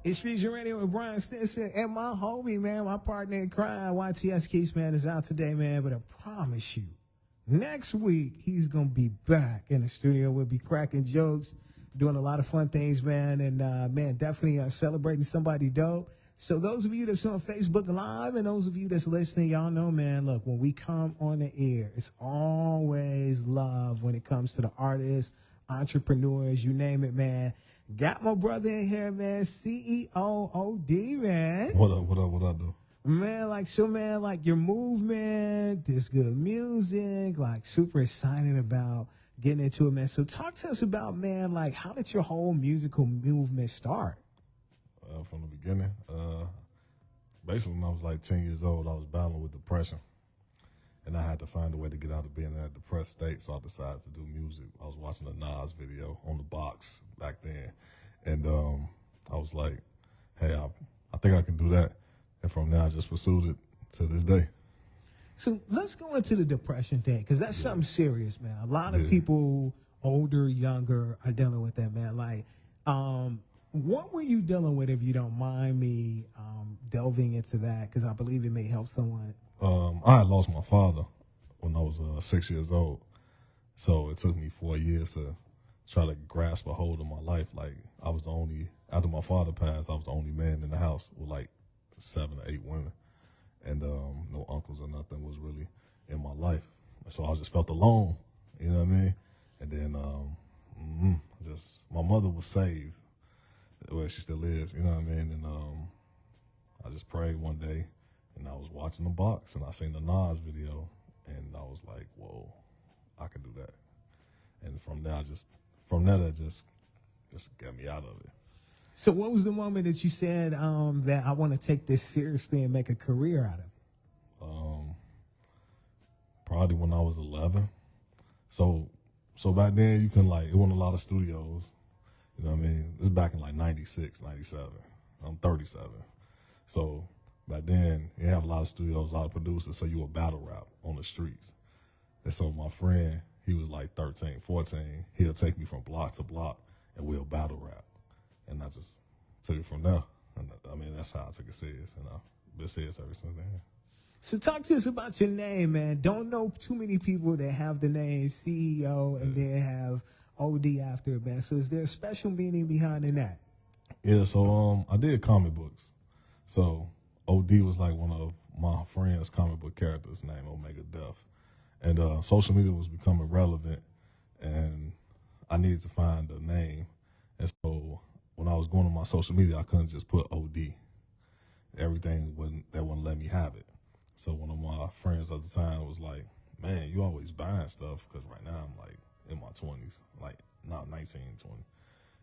It's Fusion Radio with Brian Stinson and my homie, man, my partner in crime, YTS Keys, man, is out today, man. But I promise you, next week, he's going to be back in the studio. We'll be cracking jokes, doing a lot of fun things, man. And, man, definitely celebrating somebody dope. So those of you that's on Facebook Live and those of you that's listening, y'all know, man, look, when we come on the air, it's always love when it comes to the artists, entrepreneurs, you name it, man. Got my brother in here, man, CEO OD, man. What I do? Man, like your movement, this good music, like super excited about getting into it, man. So talk to us about, man, like how did your whole musical movement start? From the beginning, basically when I was like 10 years old, I was battling with depression. And I had to find a way to get out of being in that depressed state, so I decided to do music. I was watching a Nas video on the box back then, and I was like, hey, I think I can do that. And from there, I just pursued it to this day. So let's go into the depression thing, because that's something serious, man. A lot of people, older, younger, are dealing with that, man. Like, what were you dealing with, if you don't mind me delving into that, because I believe it may help someone. I had lost my father when I was 6 years old, so it took me 4 years to try to grasp a hold of my life. Like, I was the only, after my father passed, I was the only man in the house with like 7 or 8 women, and no uncles or nothing was really in my life. So I just felt alone, you know what I mean? And then just my mother was saved, well, she still is, you know what I mean? And I just prayed one day. And I was watching the box, and I seen the Nas video, and I was like, "Whoa, I can do that." And from there, that just got me out of it. So, what was the moment that you said that I want to take this seriously and make a career out of it? Probably when I was 11. So back then, you can it wasn't a lot of studios. You know what I mean? This is back in like 96, 97. I'm 37, so. Back then, you have a lot of studios, a lot of producers, so you would battle rap on the streets. And so my friend, he was like 13, 14. He'll take me from block to block, and we'll battle rap. And I just took it from there. And I mean, that's how I took it serious. And I've been serious ever since then. So talk to us about your name, man. Don't know too many people that have the name CEO and then have OD after it, man. So is there a special meaning behind that? Yeah, so I did comic books. So OD was like one of my friend's comic book characters named Omega Death. And social media was becoming relevant, and I needed to find a name. And so when I was going on my social media, I couldn't just put OD. Everything wouldn't let me have it. So one of my friends at the time was like, man, you always buying stuff, because right now I'm like in my 20s, like not 19, 20.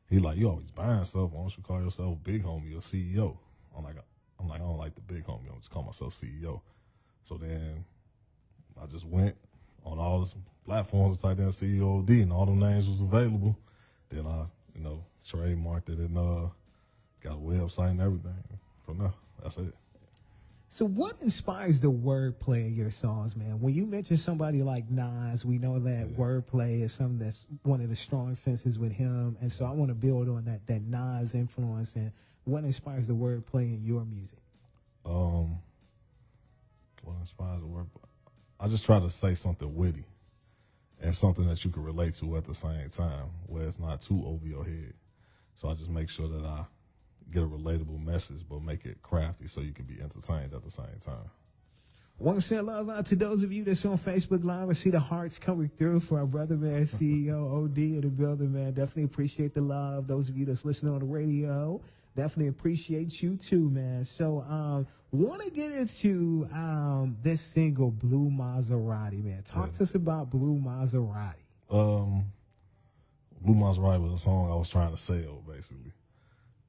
He like, you always buying stuff. Why don't you call yourself Big Homie or CEO? I'm like, I don't like the Big Homie. I'm just call myself CEO. So then I just went on all these platforms, typed in CEOD, and all them names was available. Then I, trademarked it and got a website and everything. From there, that's it. So what inspires the wordplay in your songs, man? When you mention somebody like Nas, we know that wordplay is something that's one of the strong senses with him. And so I want to build on that Nas influence, and what inspires the wordplay in your music? What inspires the wordplay? I just try to say something witty and something that you can relate to at the same time, where it's not too over your head. So I just make sure that I get a relatable message, but make it crafty so you can be entertained at the same time. Want to send love out to those of you that's on Facebook Live and see the hearts coming through for our brother, man, CEO OD in the building, man. Definitely appreciate the love. Those of you that's listening on the radio, definitely appreciate you too, man. So want to get into this single, Blue Maserati, man. Talk to us about Blue Maserati. Blue Maserati was a song I was trying to sell, basically,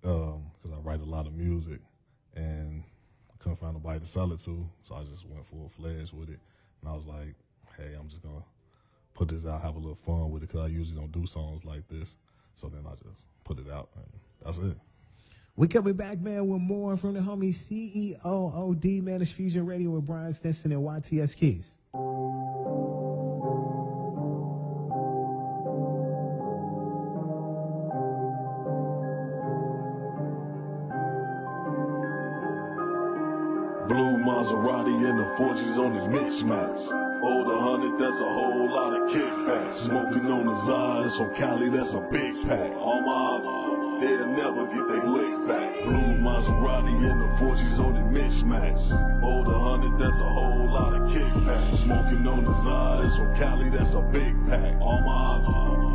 because I write a lot of music, and I couldn't find nobody to sell it to, so I just went full-fledged with it. And I was like, hey, I'm just going to put this out, have a little fun with it, because I usually don't do songs like this. So then I just put it out, and that's it. We coming back, man, with more from the homie CEO OD, man. It's Fusion Radio with Brian Stinson and YTS Keys. Blue Maserati and the 4G's on his mix match. Old 100, that's a whole lot of kickbacks. Smoking on his eyes from Cali, that's a big pack. All my eyes, they'll never get they licks back. Blue Maserati and the 4G's on his mix match. Old 100, that's a whole lot of kickbacks. Smoking on his eyes from Cali, that's a big pack. All my eyes,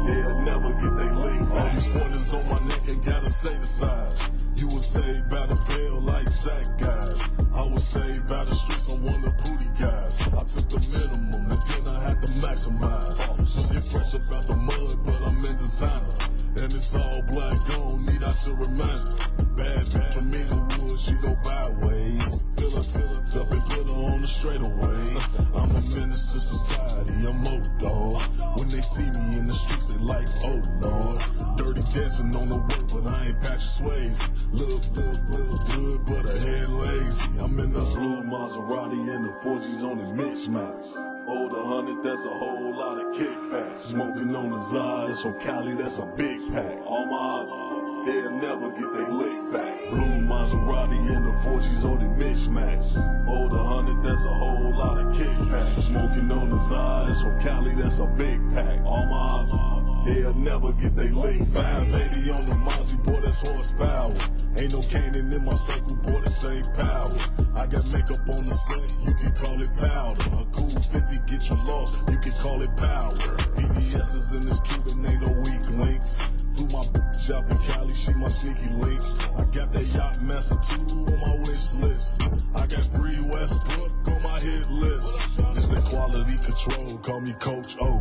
they'll never get they licks back. All these pointers on my neck ain't gotta say the size. You was saved by the bell like Zach guys. I was saved by the streets, I'm one of the booty guys. I took the minimum and then I had to maximize. Just get fresh about the mud, but I'm in designer. And it's all black on, need I to remind her. Bad bitch from Inglewood, she go byways. Fill her till up and put her on the straightaway. I'm a menace to society, I'm old dog. When they see me in the streets, they like, oh Lord. Dirty dancing on the work, but I ain't Patrick Swayze. Little good, but a head lazy. I'm in the blue Maserati and the 4G's on his mix match. Old 100, that's a whole lot of kickbacks. Smoking on his eyes from Cali, that's a big pack. All my eyes, they'll never get they licks back. Blue Maserati and the 4G's on his mix match. Old 100, that's a whole lot of kickbacks. Smoking on his eyes from Cali, that's a big pack. All my eyes, they'll never get they licks back. 580 on the Mozzie, boy, that's horsepower. Ain't no Canaan in my circle, boy, this ain't power. I got makeup on the set, you can call it powder. A cool 50 get you lost, you can call it power. BBS is in this Cuban, ain't no weak links. Threw my bitch out in Cali, she my sneaky link. I got that Yacht Master 2 on my wish list. I got Bree Westbrook on my hit list. Just that quality control, call me Coach O.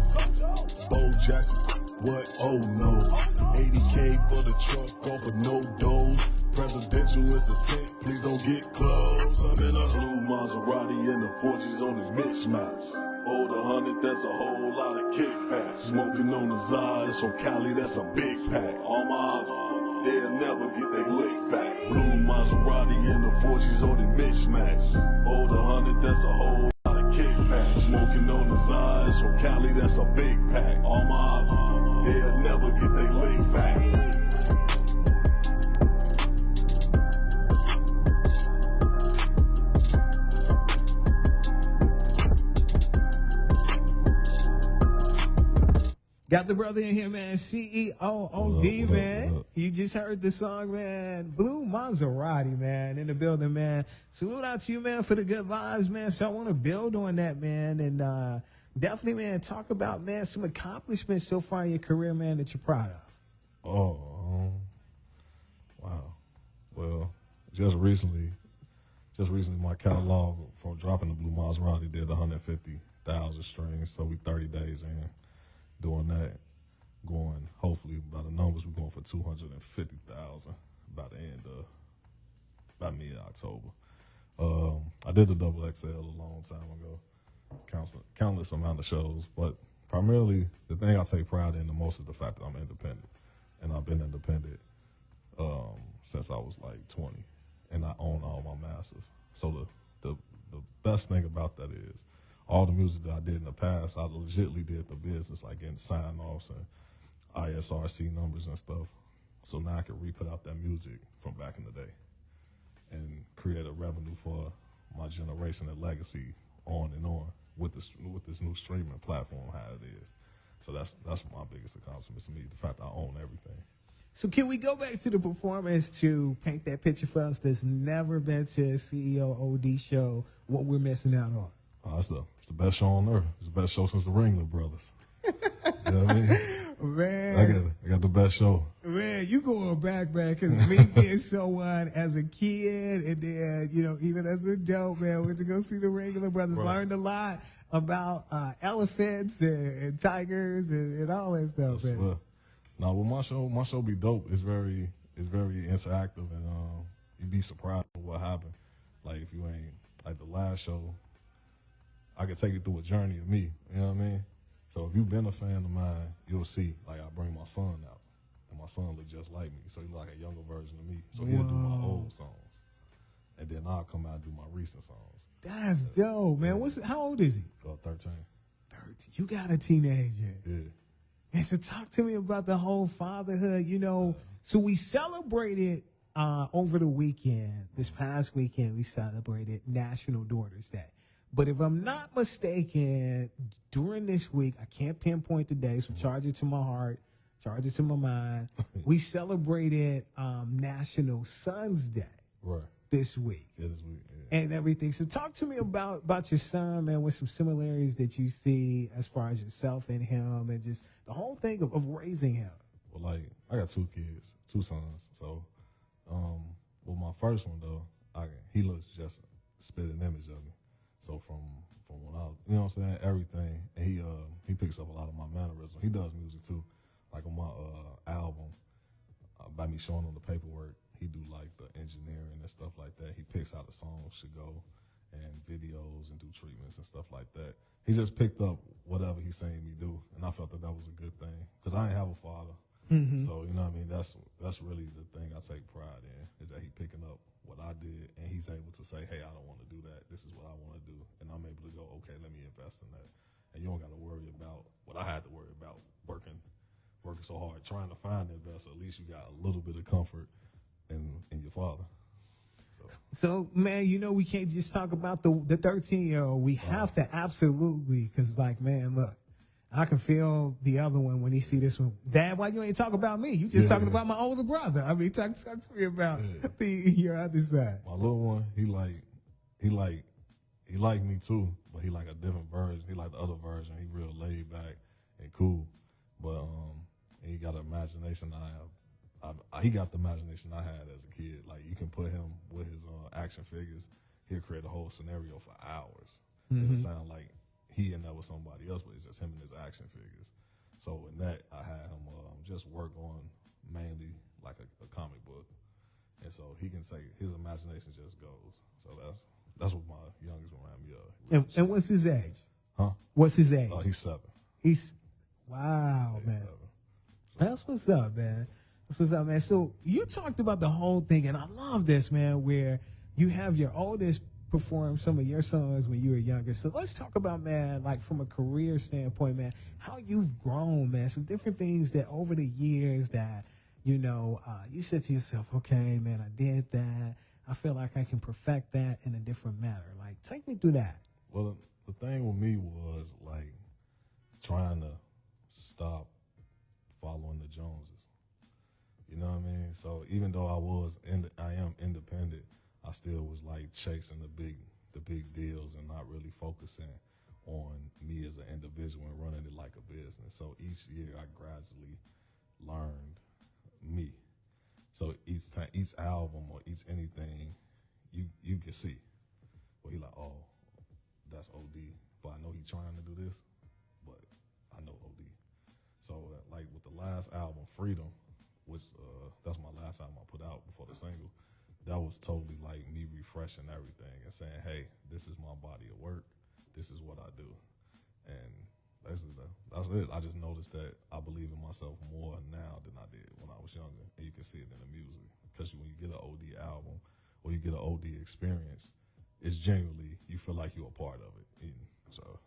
Bo Jackson, what? Oh no. 80K for the truck, go for no dough. Presidential is a tent, please don't get close. I'm in a blue Maserati and the 4G's on his mix match. Old 100, that's a whole lot of kickbacks. Smoking on his eyes from Cali, that's a big pack. All my eyes, they'll never get they licks back. Blue Maserati and the 4G's on his mix match. Old 100, that's a whole lot of kickbacks. Smoking on his eyes from Cali, that's a big pack. All my eyes, they'll never get they licks back. Got the brother in here, man. CEO OD, man. What up? You just heard the song, man. Blue Maserati, man, in the building, man. Salute out to you, man, for the good vibes, man. So I want to build on that, man. And definitely, man, talk about, man, some accomplishments so far in your career, man, that you're proud of. Oh, wow. Well, just recently, my catalog from dropping the Blue Maserati did 150,000 streams. So we 30 days in doing that. Going, hopefully, by the numbers, we're going for 250,000 by the end of, by mid-October. I did the Double XL a long time ago, countless amount of shows, but primarily the thing I take pride in the most is the fact that I'm independent. And I've been independent since I was like 20, and I own all my masters. So the best thing about that is all the music that I did in the past, I legitimately did the business, like getting sign-offs and ISRC numbers and stuff. So now I can re-put out that music from back in the day and create a revenue for my generation and legacy on and on with this new streaming platform, how it is. So that's my biggest accomplishment to me, the fact that I own everything. So can we go back to the performance to paint that picture for us that's never been to a CEO OD show, what we're missing out on? It's the best show on earth. It's the best show since the Ringling Brothers. You know what I mean? Man, I got the best show. man, you going back, because me being someone as a kid and then, even as an adult, man, went to go see the Ringling Brothers, Right. learned a lot about elephants and tigers and all that stuff, man. Well, now, with my show be dope. It's very interactive, and you'd be surprised at what happened. Like, if you ain't, like the last show, I could take you through a journey of me, you know what I mean? So if you've been a fan of mine, you'll see, like, I bring my son out, and my son look just like me, so he's like a younger version of me. So he'll do my old songs, and then I'll come out and do my recent songs. That's dope, man. How old is he? 13. 13. You got a teenager. Yeah. And so talk to me about the whole fatherhood, So we celebrated over the weekend, this past weekend, we celebrated National Daughters Day. But if I'm not mistaken, during this week, I can't pinpoint the day, so charge it to my heart, charge it to my mind. We celebrated National Sons Day Right. this week. Yeah, this week. Yeah. And everything. So talk to me about your son, man, with some similarities that you see as far as yourself and him and just the whole thing of raising him. Well, like, I got 2 kids, 2 sons. So, with my first one though, he looks just a spitting image of me. So from when I, you know what I'm saying, everything, and he picks up a lot of my mannerisms. He does music too, like on my album. By me showing him the paperwork, he do like the engineering and stuff like that. He picks how the songs should go, and videos and do treatments and stuff like that. He just picked up whatever he's saying me do, and I felt that was a good thing because I ain't have a father. So, you know what I mean? That's really the thing I take pride in, is that he picking up what I did, and he's able to say, hey, I don't want to do that. This is what I want to do. And I'm able to go, okay, let me invest in that. And you don't got to worry about what I had to worry about, working so hard, trying to find an investor. At least you got a little bit of comfort in your father. So, man, you know, we can't just talk about the 13-year-old. We have to absolutely, because, like, man, look, I can feel the other one when he see this one. Dad, why you ain't talking about me? You just talking about my older brother. I mean, talk to me about your other side. My little one, he like me too, but he like a different version. He like the other version. He real laid back and cool, but he got an imagination I have. He got the imagination I had as a kid. Like, you can put him with his action figures, he'll create a whole scenario for hours. It'll sound like he in there with somebody else, but it's just him and his action figures. So in that, I had him just work on mainly like a comic book, and so he can say his imagination just goes. So that's what my youngest remind me of. And what's his age? Huh? What's his age? He's 7. Wow, He's man. 7. That's what's up, man. That's what's up, man. So you talked about the whole thing, and I love this, man, where you have your oldest perform some of your songs when you were younger. So let's talk about, man, like from a career standpoint, man, how you've grown, man. Some different things that over the years that, you know, you said to yourself, okay, man, I did that. I feel like I can perfect that in a different manner. Like, take me through that. Well, the thing with me was like trying to stop following the Joneses. You know what I mean? So even though I am independent, I still was like chasing the big deals and not really focusing on me as an individual and running it like a business. So each year I gradually learned me. So each album or each anything, you can see. Well, he like, oh, that's OD, but I know he trying to do this, but I know OD. So like with the last album, Freedom, which that's my last album I put out before the single, that was totally like me refreshing everything and saying, hey, this is my body of work. This is what I do. And that's it. I just noticed that I believe in myself more now than I did when I was younger. And you can see it in the music. Because when you get an OD album or you get an OD experience, it's genuinely, you feel like you're a part of it. And so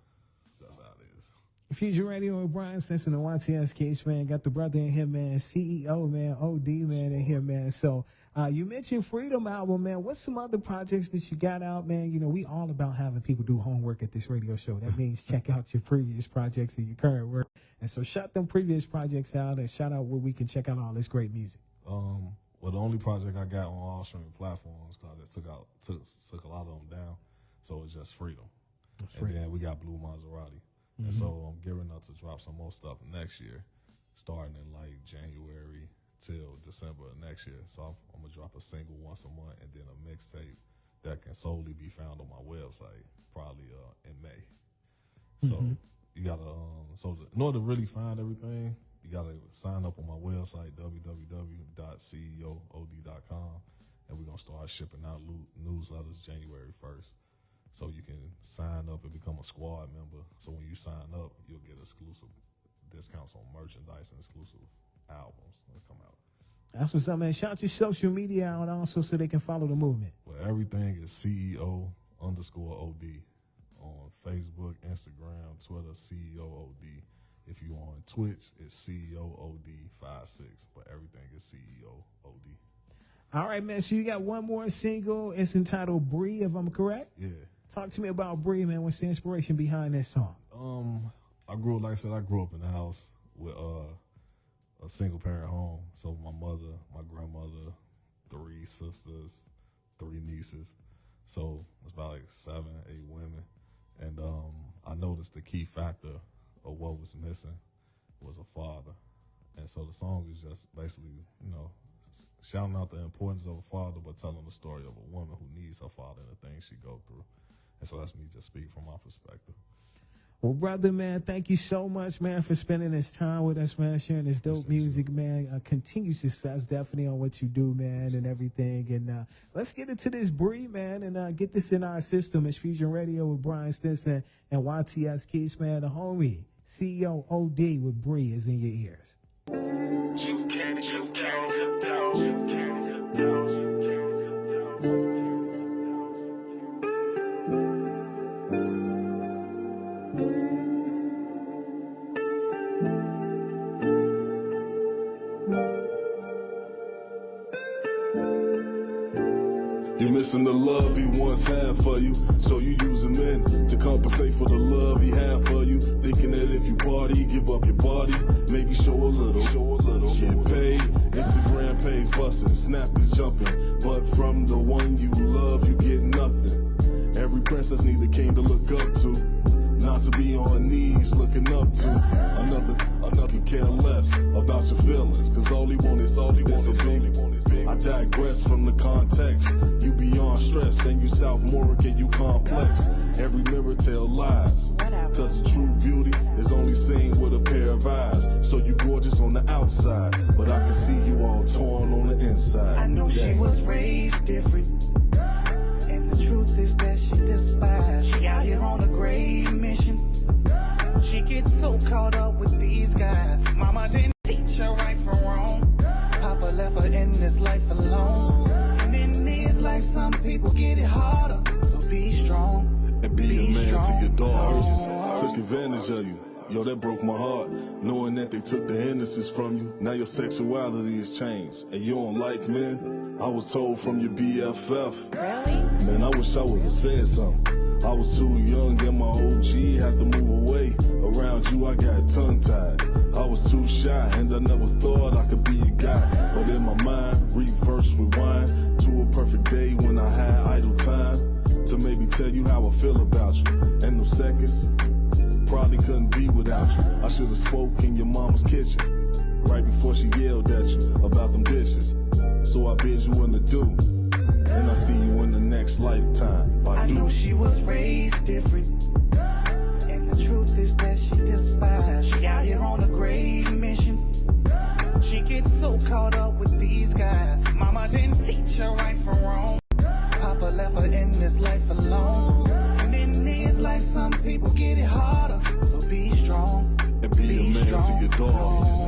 that's how it is. Future Radio with Brian Stinson and YTS Case, man. Got the brother in here, man. CEO, man. OD, man, in here, man. So you mentioned Freedom album, man. What's some other projects that you got out, man? You know, we all about having people do homework at this radio show. That means check out your previous projects and your current work. And so shout them previous projects out and shout out where we can check out all this great music. Well, the only project I got on all streaming platforms, because I just took a lot of them down, so it's just Freedom. And then we got Blue Maserati. And so I'm gearing up to drop some more stuff next year, starting in like January till December of next year. So I'm going to drop a single once a month and then a mixtape that can solely be found on my website, probably in May. So you got to, in order to really find everything, you got to sign up on my website, www.ceood.com, and we're going to start shipping out newsletters January 1st. So you can sign up and become a squad member. So when you sign up, you'll get exclusive discounts on merchandise and exclusive albums that come out. That's what's up, man. Shout your social media out also so they can follow the movement. Well, everything is CEO_OD on Facebook, Instagram, Twitter, CEOOD. If you on Twitch, it's CEOOD56, but everything is CEOOD. All right, man. So you got one more single. It's entitled Bree, if I'm correct. Yeah. Talk to me about Bree, man. What's the inspiration behind that song? I grew up in the house with a single parent home. So my mother, my grandmother, 3 sisters, 3 nieces. So it's about like 7, 8 women. And I noticed the key factor of what was missing was a father. And so the song is just basically, shouting out the importance of a father, but telling the story of a woman who needs her father and the things she go through. And so that's me just speaking from my perspective. Well, brother, man, thank you so much, man, for spending this time with us, man, sharing this dope music, man. Continued success, definitely, on what you do, man, and everything. And let's get into this Bree, man, and get this in our system. It's Fusion Radio with Brian Stinson and YTS Keys, man. The homie, CEO OD with Bree is in your ears. You can You're missing the love he once had for you, so you use him in to compensate for the love he had for you. Thinking that if you party, give up your body, maybe show a little, get paid. Instagram page busting, snap is jumping, but from the one you love, you get nothing. Every princess needs a king to look up to, not to be on her knees looking up to. Another can care less about your feelings, cause all he want is a big. I digress from the context. You beyond stress, then you South Morrick and you complex. Every mirror tell lies, cause the true beauty is only seen with a pair of eyes. So you gorgeous on the outside, but I can see you all torn on the inside. I know she was raised different, and the truth is that she despised. She out here on a great mission. She gets so caught up with these guys. Mama didn't teach her right from wrong. Papa left her in this life alone. And in this life, some people get it harder. So be strong. And be a man to your daughters. Took advantage of you. Yo, that broke my heart. Knowing that they took the innocence from you. Now your sexuality has changed. And you don't like men? I was told from your BFF. Really? Man, I wish I would've said something. I was too young and my OG had to move away. Around you I got tongue-tied. I was too shy and I never thought I could be a guy. But in my mind, reverse rewind to a perfect day when I had idle time to maybe tell you how I feel about you. And those seconds probably couldn't be without you. I should've spoke in your mama's kitchen right before she yelled at you about them dishes. So I bid you in the do. And I see you in the next lifetime. I know she was raised different, and the truth is that she despised. She out here on a great mission. She gets so caught up with these guys. Mama didn't teach her right from wrong. Papa left her in this life alone. And in this life, some people get it harder. So be strong. And be a man to your daughters.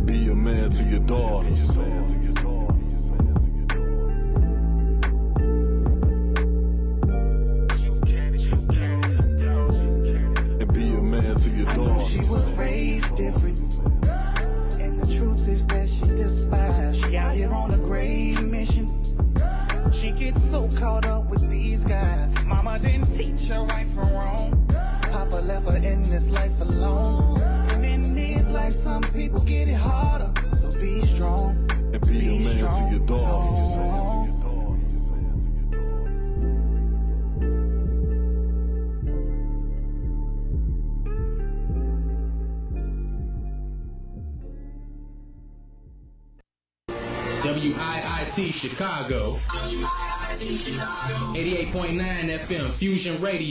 Be a man to your daughters. And be a man to your daughters. I know she was raised different, and the truth is that she despised. She out here on a great mission. She gets so caught up with these guys. Mama didn't teach her right from wrong. Papa left her in this life alone. And in this life, some people get it harder. So be strong. And be a man to your daughters. WIIT Chicago. 88.9 FM Fusion Radio.